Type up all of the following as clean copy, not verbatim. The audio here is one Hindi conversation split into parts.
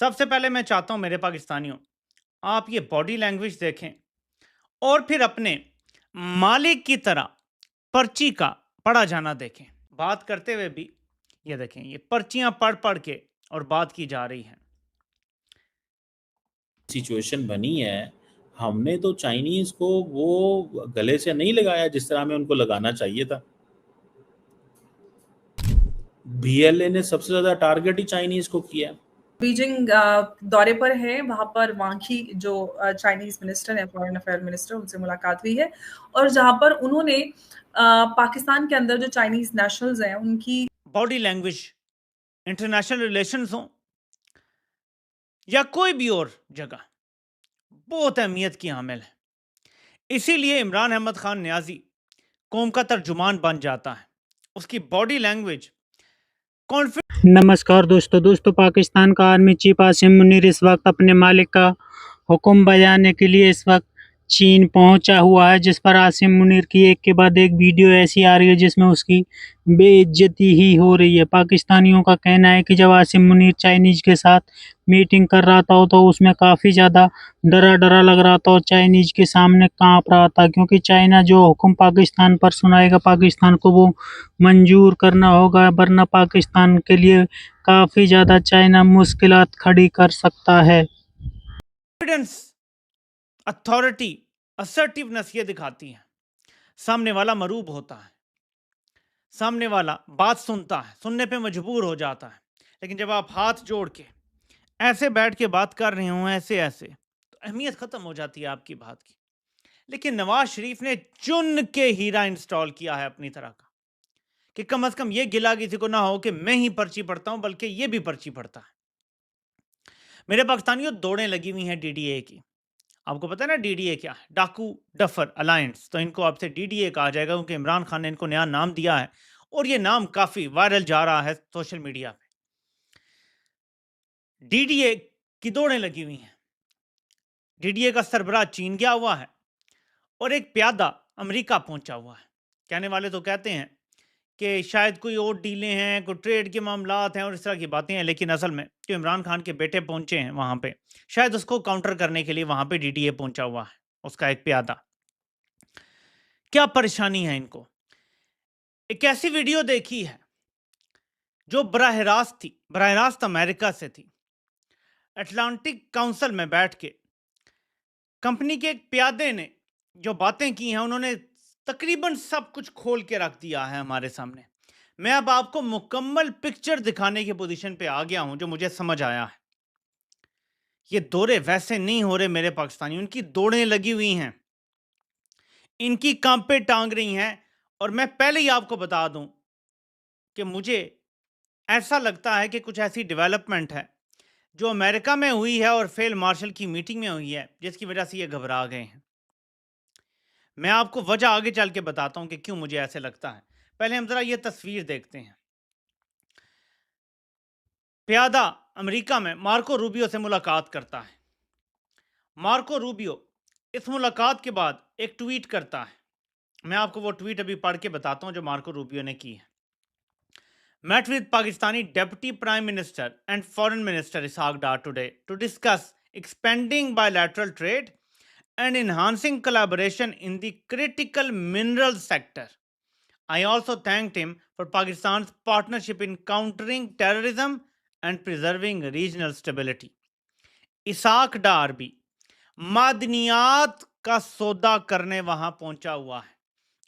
सबसे पहले मैं चाहता हूं मेरे पाकिस्तानियों, आप ये बॉडी लैंग्वेज देखें और फिर अपने मालिक की तरह पर्ची का पढ़ा जाना देखें। बात करते हुए भी ये देखें, ये पर्चियां पढ़ पढ़ के और बात की जा रही है। सिचुएशन बनी है। हमने तो चाइनीज को वो गले से नहीं लगाया जिस तरह हमें उनको लगाना चाहिए था। बीएलए ने सबसे ज्यादा टारगेट ही चाइनीज को किया है। बीजिंग दौरे पर है, वहाँ पर वांग ही जो चाइनीज मिनिस्टर है, फॉरेन अफेयर मिनिस्टर, उनसे मुलाकात हुई है और जहाँ पर उन्होंने पाकिस्तान के अंदर जो चाइनीज नेशनल्स हैं उनकी बॉडी लैंग्वेज इंटरनेशनल रिलेशंस हो या कोई भी और जगह बहुत अहमियत की हामिल है। इसीलिए इमरान अहमद खान न्याजी कौम का तर्जुमान बन जाता है। उसकी बॉडी लैंग्वेज कॉन्फिडेंस। नमस्कार दोस्तों पाकिस्तान का आर्मी चीफ आसिम मुनीर इस वक्त अपने मालिक का हुक्म बजाने के लिए इस वक्त चीन पहुंचा हुआ है, जिस पर आसिम मुनीर की एक के बाद एक वीडियो ऐसी आ रही है जिसमें उसकी बेइज्जती ही हो रही है। पाकिस्तानियों का कहना है कि जब आसिम मुनीर चाइनीज के साथ मीटिंग कर रहा था तो उसमें काफ़ी ज़्यादा डरा लग रहा था और चाइनीज के सामने कांप रहा था, क्योंकि चाइना जो हुक्म पाकिस्तान पर सुनाएगा पाकिस्तान को वो मंजूर करना होगा, वरना पाकिस्तान के लिए काफ़ी ज़्यादा चाइना मुश्किलात खड़ी कर सकता है। अथॉरिटी असर्टिवनेस ये दिखाती है। सामने वाला मरूब होता है, सामने वाला बात सुनता है, सुनने पे मजबूर हो जाता है। लेकिन जब आप हाथ जोड़ के ऐसे बैठ के बात कर रहे हो ऐसे ऐसे, तो अहमियत खत्म हो जाती है आपकी बात की। लेकिन नवाज शरीफ ने चुन के हीरा इंस्टॉल किया है अपनी तरह का, कि कम से कम ये गिला किसी को ना हो कि मैं ही पर्ची पढ़ता हूं, बल्कि ये भी पर्ची पढ़ता है। मेरे पाकिस्तानियों, दौड़ें लगी हुई हैं डीडीए की। आपको पता है ना डीडीए क्या है? डाकू डफर अलायंस। तो इनको आपसे डीडीए कहा जाएगा क्योंकि इमरान खान ने इनको नया नाम दिया है और ये नाम काफी वायरल जा रहा है सोशल मीडिया पे। डीडीए की दौड़ें लगी हुई हैं। डीडीए का सरबराह चीन गया हुआ है और एक प्यादा अमेरिका पहुंचा हुआ है। कहने वाले तो कहते हैं कि शायद कोई और डीलें हैं, कोई ट्रेड के मामलात हैं और इस तरह की बातें हैं, लेकिन असल में जो इमरान खान के बेटे पहुंचे हैं वहां पे, शायद उसको काउंटर करने के लिए वहां पे डीडीए पहुंचा हुआ है, उसका एक प्यादा। क्या परेशानी है इनको? एक ऐसी वीडियो देखी है जो बराह रास्त अमेरिका से थी। अटलांटिक काउंसिल में बैठ के कंपनी के एक प्यादे ने जो बातें की हैं, उन्होंने तकरीबन सब कुछ खोल के रख दिया है हमारे सामने। मैं अब आपको मुकम्मल पिक्चर दिखाने की पोजीशन पे आ गया हूं जो मुझे समझ आया है। ये दौरे वैसे नहीं हो रहे मेरे पाकिस्तानी, उनकी दौड़ें लगी हुई हैं, इनकी कांपे टांग रही हैं। और मैं पहले ही आपको बता दूं कि मुझे ऐसा लगता है कि कुछ ऐसी डेवलपमेंट है जो अमेरिका में हुई है और फील्ड मार्शल की मीटिंग में हुई है, जिसकी वजह से ये घबरा गए हैं। मैं आपको वजह आगे चल के बताता हूं कि क्यों मुझे ऐसे लगता है। पहले हम जरा ये तस्वीर देखते हैं। प्यादा अमेरिका में मार्को रूबियो से मुलाकात करता है। मार्को रूबियो इस मुलाकात के बाद एक ट्वीट करता है। मैं आपको वो ट्वीट अभी पढ़ के बताता हूं जो मार्को रूबियो ने की है। Met with Pakistani Deputy Prime Minister and Foreign Minister Ishaq Dar today to discuss expanding bilateral trade and enhancing collaboration in the critical minerals sector. I also thanked him for Pakistan's partnership in countering terrorism and preserving regional stability. Ishaq Dar भी मादनियात का सौदा करने वहां पहुंचा हुआ है।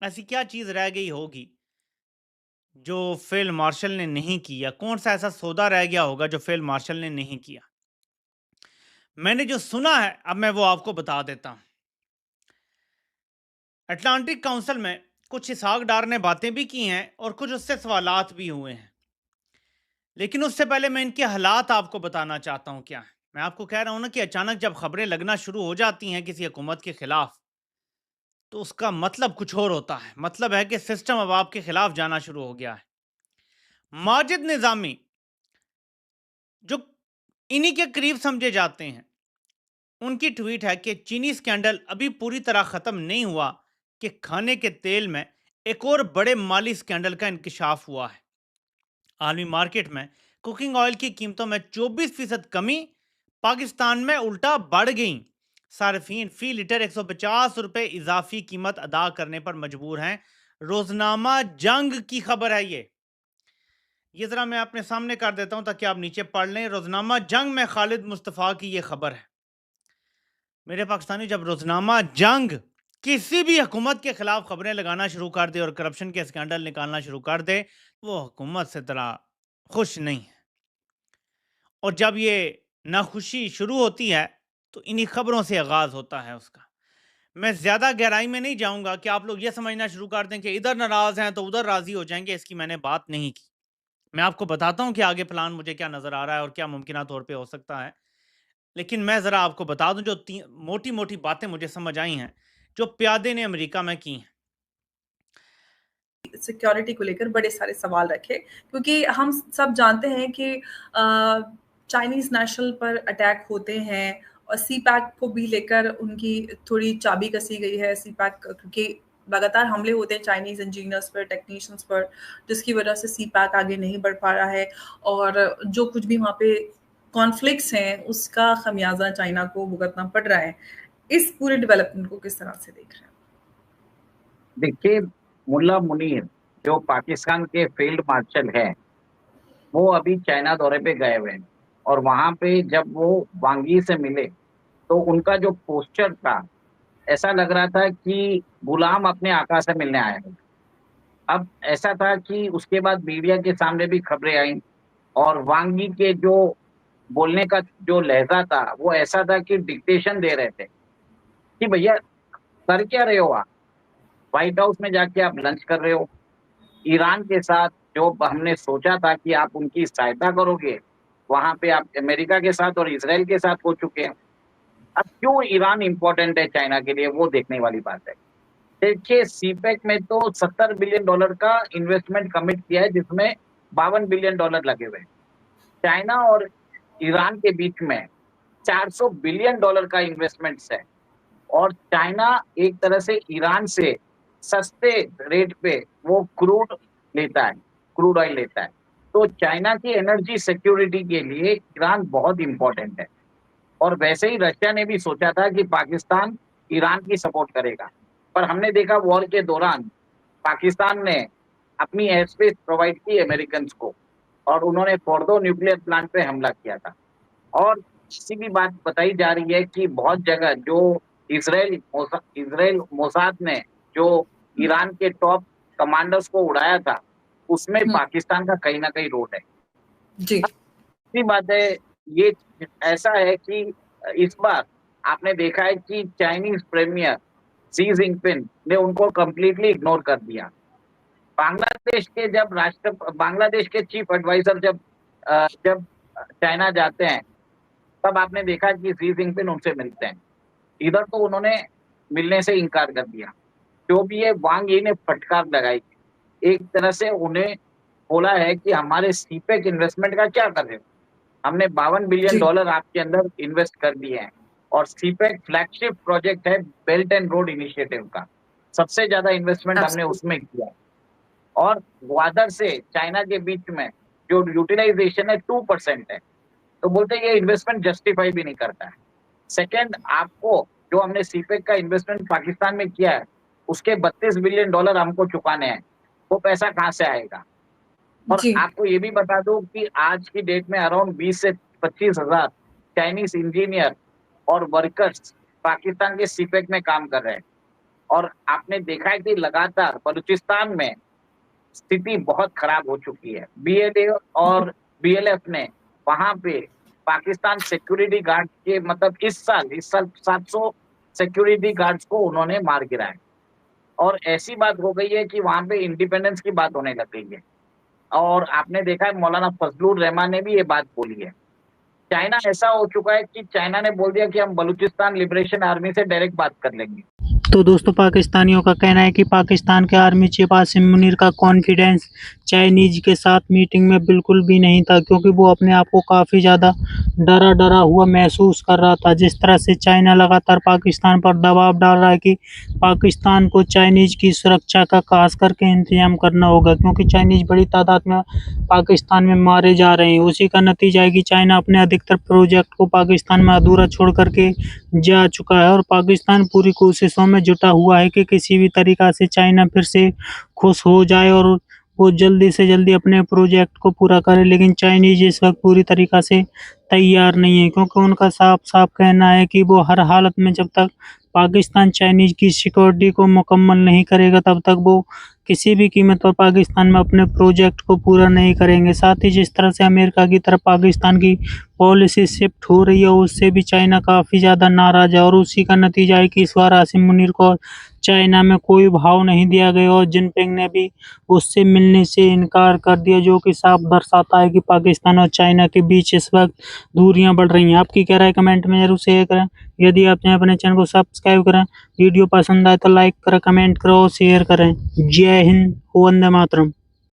ऐसी क्या चीज रह गई होगी जो फील्ड मार्शल ने नहीं किया? कौन सा ऐसा सौदा रह गया होगा जो फील्ड मार्शल ने नहीं किया? मैंने जो सुना है अब मैं वो आपको बता देता हूं। अटलांटिक काउंसिल में कुछ इसहाक डार ने बातें भी की हैं और कुछ उससे सवालात भी हुए हैं, लेकिन उससे पहले मैं इनके हालात आपको बताना चाहता हूं क्या है। मैं आपको कह रहा हूं ना कि अचानक जब खबरें लगना शुरू हो जाती हैं किसी हुकूमत के खिलाफ, तो उसका मतलब कुछ और होता है। मतलब है कि सिस्टम अब आपके खिलाफ जाना शुरू हो गया है। माजिद निजामी जो इन्हीं के करीब समझे जाते हैं, उनकी ट्वीट है कि चीनी स्कैंडल अभी पूरी तरह खत्म नहीं हुआ कि खाने के तेल में एक और बड़े माली स्कैंडल का इंकशाफ हुआ है। आलमी मार्केट में कुकिंग ऑयल की कीमतों में 24% कमी पाकिस्तान में उल्टा बढ़ गई। सार्फिन फी लीटर 150 रुपए इजाफी कीमत अदा करने पर मजबूर हैं। रोजनामा जंग की खबर है ये जरा मैं अपने सामने कर देता हूं ताकि आप नीचे पढ़ लें। रोजनामा जंग में खालिद मुस्तफ़ा की ये खबर है। मेरे पाकिस्तानी, जब रोजनामा जंग किसी भी हुकूमत के खिलाफ खबरें लगाना शुरू कर दे और करप्शन के स्कैंडल निकालना शुरू कर दे, वो हुकूमत से तरह खुश नहीं है। और जब ये नाखुशी शुरू होती है तो इन्हीं खबरों से आगाज होता है उसका। मैं ज़्यादा गहराई में नहीं जाऊंगा कि आप लोग ये समझना शुरू कर दें कि इधर नाराज़ हैं तो उधर राज़ी हो जाएंगे, इसकी मैंने बात नहीं की। मैं आपको बताता हूं कि आगे प्लान मुझे क्या नज़र आ रहा है और क्या मुमकिन तौर पे हो सकता है। लेकिन मैं ज़रा आपको बता दूं जो मोटी मोटी बातें मुझे समझ आई हैं जो प्यादे ने अमेरिका में की हैं। सिक्योरिटी को लेकर बड़े सारे सवाल रखे, क्योंकि हम सब जानते हैं कि चाइनीज नेशनल पर अटैक होते हैं और सी पैक को भी लेकर उनकी थोड़ी चाबी कसी गई है। सी पैक क्योंकि लगातार हमले होते हैं चाइनीज इंजीनियर्स पर, टेक्नीशियंस पर, जिसकी वजह से सी पैक आगे नहीं बढ़ पा रहा है और जो कुछ भी वहाँ पे कॉन्फ्लिक्ट्स हैं उसका खमियाजा चाइना को भुगतना पड़ रहा है। इस पूरे डेवलपमेंट को किस तरह से देख रहे हैं? देखिए, मुल्ला मुनीर जो पाकिस्तान के फील्ड मार्शल हैं, वो अभी चाइना दौरे पे गए हुए हैं और वहां पे जब वो वांग यी से मिले तो उनका जो पोस्चर था, ऐसा लग रहा था कि गुलाम अपने आका से मिलने आए हैं। अब ऐसा था कि उसके बाद मीडिया के सामने भी खबरें आई और वांग यी के जो बोलने का जो लहजा था वो ऐसा था कि डिक्टेशन दे रहे थे कि भैया कर क्या रहे हो आप, व्हाइट हाउस में जाके आप लंच कर रहे हो, ईरान के साथ जो हमने सोचा था कि आप उनकी सहायता करोगे, वहां पे आप अमेरिका के साथ और इजराइल के साथ हो चुके हैं। अब क्यों ईरान इंपॉर्टेंट है चाइना के लिए, वो देखने वाली बात है। देखिए, सीपेक में तो $70 बिलियन का इन्वेस्टमेंट कमिट किया है, जिसमें $52 बिलियन लगे हुए हैं। चाइना और ईरान के बीच में $400 बिलियन का इन्वेस्टमेंट्स है और चाइना एक तरह से ईरान से सस्ते रेट पे वो क्रूड ऑयल लेता है। तो चाइना की एनर्जी सिक्योरिटी के लिए ईरान बहुत इंपॉर्टेंट है और वैसे ही रशिया ने भी सोचा था कि पाकिस्तान ईरान की सपोर्ट करेगा, पर हमने देखा वॉर के दौरान पाकिस्तान ने अपनी एयर स्पेस प्रोवाइड की अमेरिकन को और उन्होंने फोर्डो न्यूक्लियर प्लांट पे हमला किया था। और इसी भी बात बताई जा रही है कि बहुत जगह जो इजराइल मोसाद ने जो ईरान के टॉप कमांडर्स को उड़ाया था, उसमें पाकिस्तान का कहीं ना कहीं रोल है। जी, दूसरी बात है, ये ऐसा है कि इस बार आपने देखा है कि चाइनीज प्रीमियर शी जिनपिंग ने उनको कंप्लीटली इग्नोर कर दिया। बांग्लादेश के चीफ एडवाइजर जब चाइना जाते हैं तब आपने देखा कि शी जिनपिंग उनसे मिलते हैं, इधर तो उन्होंने मिलने से इनकार कर दिया। जो भी है, वांग यी ने फटकार लगाई, एक तरह से उन्हें बोला है कि हमारे सीपेक इन्वेस्टमेंट का क्या कर रहे हो, हमने $52 बिलियन आपके अंदर इन्वेस्ट कर दिए हैं और सीपेक फ्लैगशिप प्रोजेक्ट है बेल्ट एंड रोड इनिशिएटिव का, सबसे ज्यादा इन्वेस्टमेंट हमने उसमें किया है। और ग्वादर से चाइना के बीच में जो यूटिलाइजेशन है 2% है, तो बोलते हैं ये इन्वेस्टमेंट जस्टिफाई भी नहीं करता है। सेकेंड, आपको जो हमने सीपेक का इन्वेस्टमेंट पाकिस्तान में किया है उसके $32 बिलियन हमको चुकाने हैं, वो पैसा कहाँ से आएगा? और आपको ये भी बता दूं कि आज की डेट में अराउंड 20 से 25 हजार चाइनीज इंजीनियर और वर्कर्स पाकिस्तान के सीपेक में काम कर रहे हैं और आपने देखा है कि लगातार बलूचिस्तान में स्थिति बहुत खराब हो चुकी है। BLA और BLF ने वहां पे पाकिस्तान सिक्योरिटी गार्ड के मतलब इस साल 700 सिक्योरिटी गार्ड्स को उन्होंने मार गिराया और ऐसी बात हो गई है कि वहां पे इंडिपेंडेंस की बात होने लग गई है। और आपने देखा है मौलाना फजलुर रहमान ने भी ये बात बोली है। चाइना ऐसा हो चुका है कि चाइना ने बोल दिया कि हम बलूचिस्तान लिबरेशन आर्मी से डायरेक्ट बात कर लेंगे। तो दोस्तों पाकिस्तानियों का कहना है कि पाकिस्तान के आर्मी चीफ आसिम मुनीर का कॉन्फिडेंस चाइनीज के साथ मीटिंग में बिल्कुल भी नहीं था, क्योंकि वो अपने आप को काफ़ी ज़्यादा डरा हुआ महसूस कर रहा था। जिस तरह से चाइना लगातार पाकिस्तान पर दबाव डाल रहा है कि पाकिस्तान को चाइनीज की सुरक्षा का खास करके इंतजाम करना होगा, क्योंकि चाइनीज बड़ी तादाद में पाकिस्तान में मारे जा रहे हैं। उसी का नतीजा है कि चाइना अपने अधिकतर प्रोजेक्ट को पाकिस्तान में अधूरा छोड़ करके जा चुका है और पाकिस्तान पूरी कोशिशों में जुटा हुआ है कि किसी भी तरीक़ा से चाइना फिर से खुश हो जाए और वो जल्दी से जल्दी अपने प्रोजेक्ट को पूरा करे। लेकिन चाइनीज़ इस वक़्त पूरी तरीक़ा से तैयार नहीं है, क्योंकि उनका साफ-साफ कहना है कि वो हर हालत में जब तक पाकिस्तान चाइनीज़ की सिक्योरिटी को मुकम्मल नहीं करेगा, तब तक वो किसी भी कीमत पर पाकिस्तान में अपने प्रोजेक्ट को पूरा नहीं करेंगे। साथ ही जिस तरह से अमेरिका की तरफ पाकिस्तान की पॉलिसी शिफ्ट हो रही है, उससे भी चाइना काफ़ी ज़्यादा नाराज़ है और उसी का नतीजा है कि इस बार आसिम मुनीर को चाइना में कोई भाव नहीं दिया गया और जिनपिंग ने भी उससे मिलने से इनकार कर दिया, जो कि साफ दर्शाता है कि पाकिस्तान और चाइना के बीच इस वक्त दूरियां बढ़ रही हैं। आपकी क्या राय कमेंट में जरूर शेयर करें। यदि आप चाहें अपने चैनल को सब्सक्राइब करें, वीडियो पसंद आए तो लाइक करें, कमेंट करें और शेयर करें। जय हिंद, वंदे मातरम।